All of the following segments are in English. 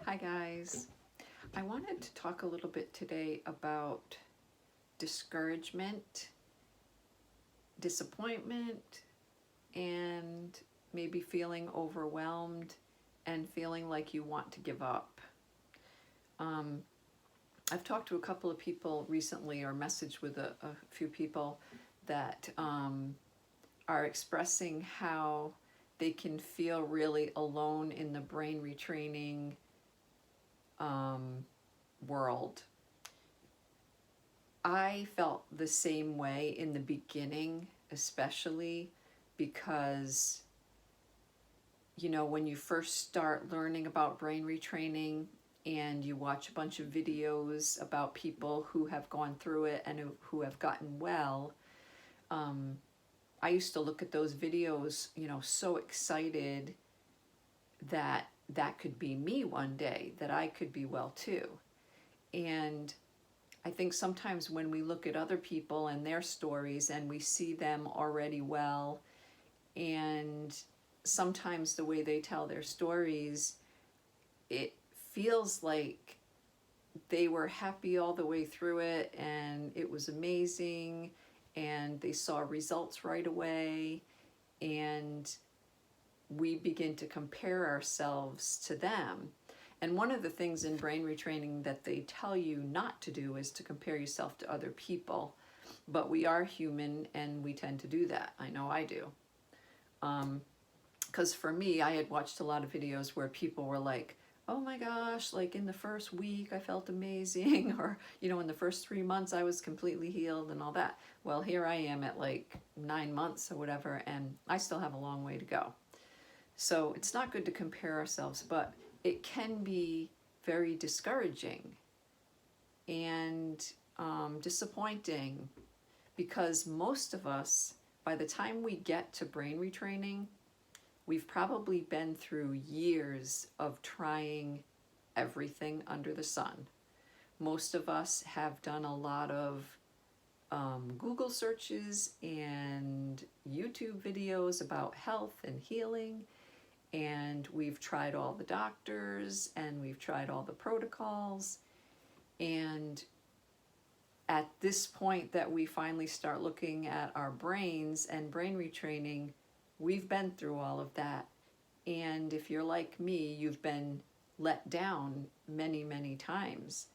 Hi guys. I wanted to talk a little bit today about discouragement, disappointment, and maybe feeling overwhelmed and feeling like you want to give up. Um, I've talked to a couple of people recently or messaged with a few people that are expressing how they can feel really alone in the brain retraining world. I felt the same way in the beginning, especially because, when you first start learning about brain retraining and you watch a bunch of videos about people who have gone through it and who have gotten well, I used to look at those videos, so excited that that could be me one day, that I could be well too. And I think sometimes when we look at other people and their stories and we see them already well, and sometimes the way they tell their stories, it feels like they were happy all the way through it and it was amazing and they saw results right away, and we begin to compare ourselves to them. And one of the things in brain retraining that they tell you not to do is to compare yourself to other people. But we are human and we tend to do that. I know I do. Because for me, I had watched a lot of videos where people were like, oh my gosh, like in the first week I felt amazing, or, in the first 3 months I was completely healed and all that. Well, here I am at like 9 months or whatever, and I still have a long way to go. So it's not good to compare ourselves, but it can be very discouraging and disappointing, because most of us, by the time we get to brain retraining, we've probably been through years of trying everything under the sun. Most of us have done a lot of Google searches and YouTube videos about health and healing, and we've tried all the doctors and we've tried all the protocols. And at this point that we finally start looking at our brains and brain retraining, we've been through all of that. And if you're like me, you've been let down many, many times,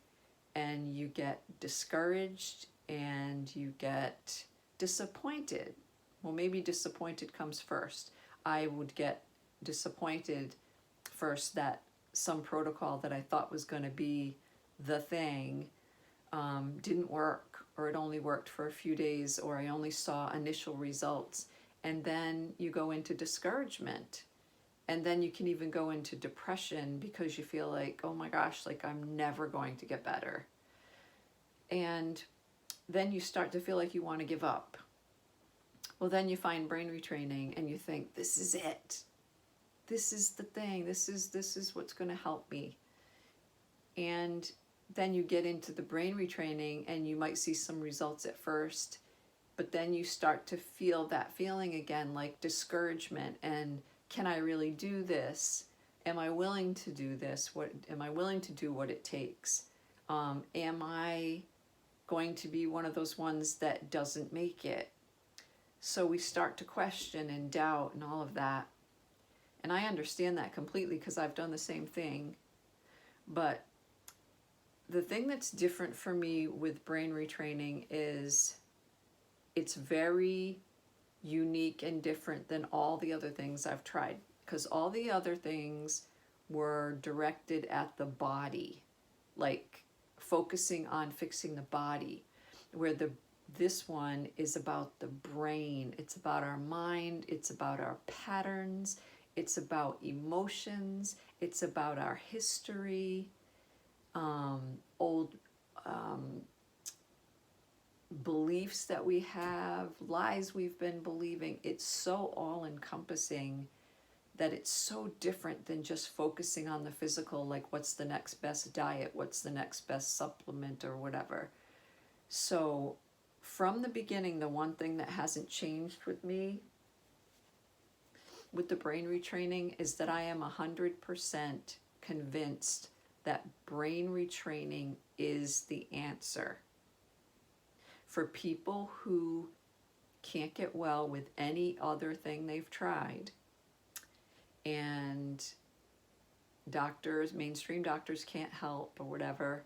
and you get discouraged and you get disappointed. Well, maybe disappointed comes first. I would get disappointed first that some protocol that I thought was going to be the thing didn't work, or it only worked for a few days, or I only saw initial results. And then you go into discouragement, and then you can even go into depression because you feel like, oh my gosh, like I'm never going to get better. And then you start to feel like you want to give up. Well, then you find brain retraining and you think, this is it. This is the thing. This is what's going to help me. And then you get into the brain retraining and you might see some results at first, but then you start to feel that feeling again, like discouragement. And can I really do this? Am I willing to do this? Am I willing to do what it takes? Am I going to be one of those ones that doesn't make it? So we start to question and doubt and all of that. And I understand that completely because I've done the same thing. But the thing that's different for me with brain retraining is it's very unique and different than all the other things I've tried, because all the other things were directed at the body, like focusing on fixing the body, where this one is about the brain. It's about our mind, it's about our patterns, it's about emotions, it's about our history, old beliefs that we have, lies we've been believing. It's so all-encompassing that it's so different than just focusing on the physical, like what's the next best diet, what's the next best supplement or whatever. So from the beginning, the one thing that hasn't changed with me with the brain retraining is that I am 100% convinced that brain retraining is the answer. For people who can't get well with any other thing they've tried, and doctors, mainstream doctors can't help or whatever,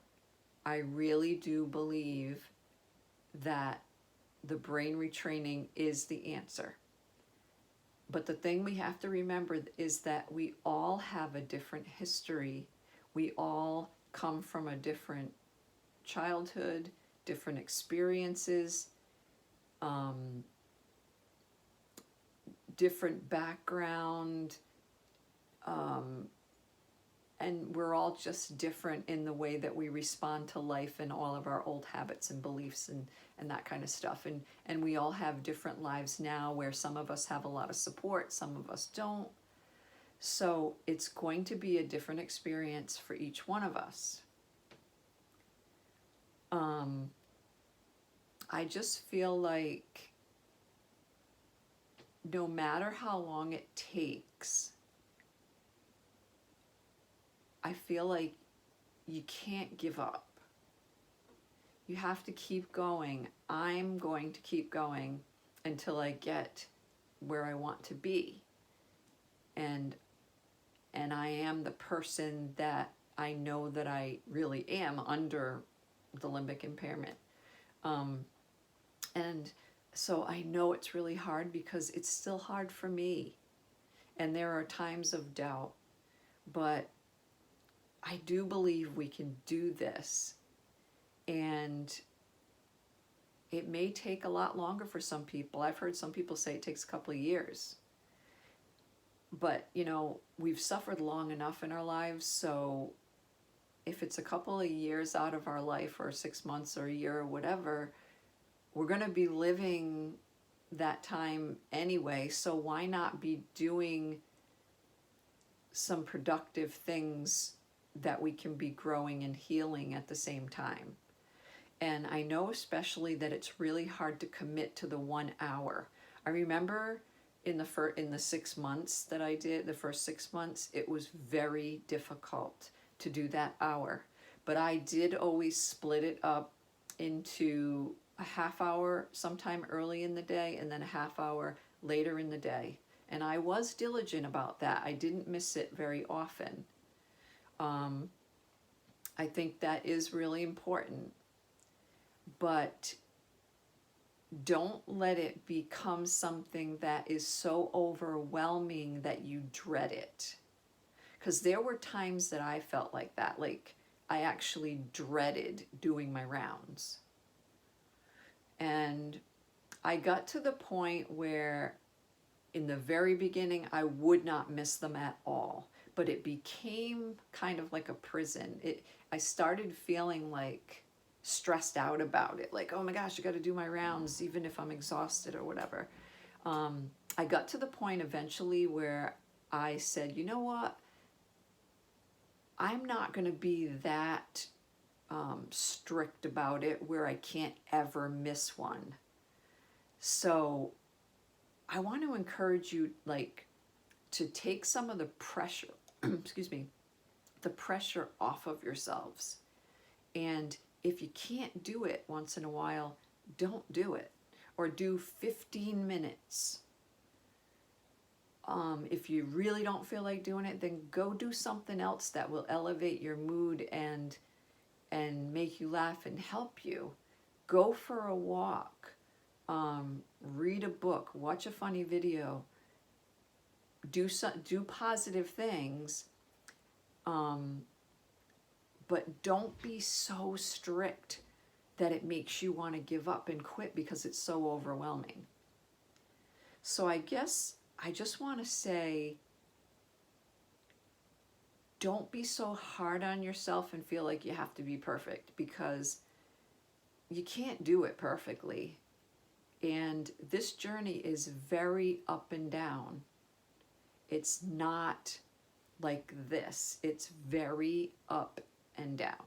I really do believe that the brain retraining is the answer. But the thing we have to remember is that we all have a different history. We all come from a different childhood, different experiences, different background, and we're all just different in the way that we respond to life and all of our old habits and beliefs and that kind of stuff. And we all have different lives now where some of us have a lot of support, some of us don't. So it's going to be a different experience for each one of us. I just feel like no matter how long it takes, I feel like you can't give up. You have to keep going. I'm going to keep going until I get where I want to be. And I am the person that I know that I really am under the limbic impairment. And so I know it's really hard because it's still hard for me. And there are times of doubt. But I do believe we can do this. And it may take a lot longer for some people. I've heard some people say it takes a couple of years. But, you know, we've suffered long enough in our lives, so if it's a couple of years out of our life, or 6 months or a year or whatever, we're going to be living that time anyway, so why not be doing some productive things that we can be growing and healing at the same time? And I know especially that it's really hard to commit to the 1 hour. I remember in the 6 months that I did, the first 6 months, it was very difficult to do that hour. But I did always split it up into a half hour sometime early in the day and then a half hour later in the day. And I was diligent about that. I didn't miss it very often. I think that is really important. But don't let it become something that is so overwhelming that you dread it. Because there were times that I felt like that. Like I actually dreaded doing my rounds. And I got to the point where in the very beginning, I would not miss them at all. But it became kind of like a prison. I started feeling like stressed out about it. Like, oh my gosh, I got to do my rounds even if I'm exhausted or whatever. I got to the point eventually where I said, you know what? I'm not going to be that strict about it where I can't ever miss one. So I want to encourage you, like, to take some of the pressure, excuse me, the pressure off of yourselves. And if you can't do it once in a while, don't do it. Or do 15 minutes. If you really don't feel like doing it, then go do something else that will elevate your mood and make you laugh and help you. Go for a walk. Read a book. Watch a funny video. Do positive things. But don't be so strict that it makes you want to give up and quit because it's so overwhelming. So I guess I just want to say, don't be so hard on yourself and feel like you have to be perfect, because you can't do it perfectly. And this journey is very up and down. It's not like this. It's very up and down.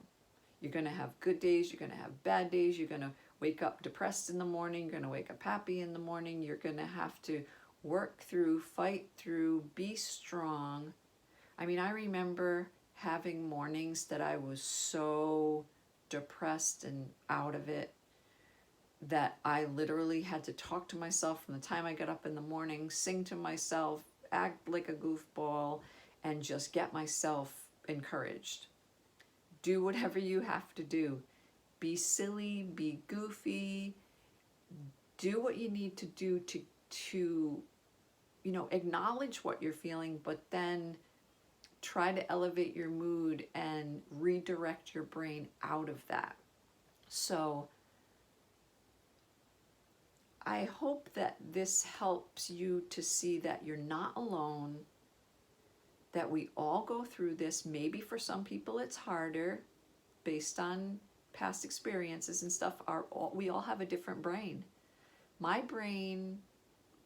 You're going to have good days. You're going to have bad days. You're going to wake up depressed in the morning. You're going to wake up happy in the morning. You're going to have to work through, fight through, be strong. I mean, I remember having mornings that I was so depressed and out of it that I literally had to talk to myself from the time I got up in the morning, sing to myself, act like a goofball, and just get myself encouraged. Do whatever you have to do. Be silly, be goofy, do what you need to do to acknowledge what you're feeling, but then try to elevate your mood and redirect your brain out of that. So I hope that this helps you to see that you're not alone, that we all go through this. Maybe for some people it's harder based on past experiences and stuff. We all have a different brain. My brain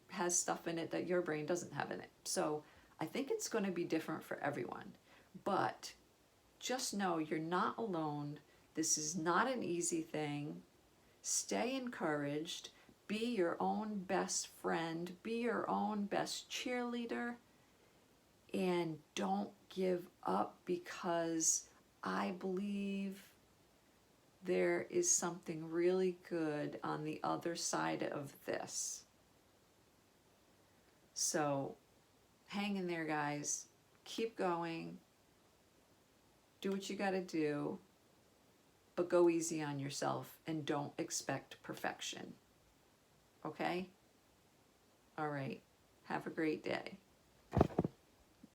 has stuff in it that your brain doesn't have in it. So I think it's going to be different for everyone. But just know you're not alone. This is not an easy thing. Stay encouraged. Be your own best friend. Be your own best cheerleader. And don't give up, because I believe there is something really good on the other side of this. So hang in there, guys. Keep going. Do what you got to do, but go easy on yourself and don't expect perfection. Okay? All right. Have a great day.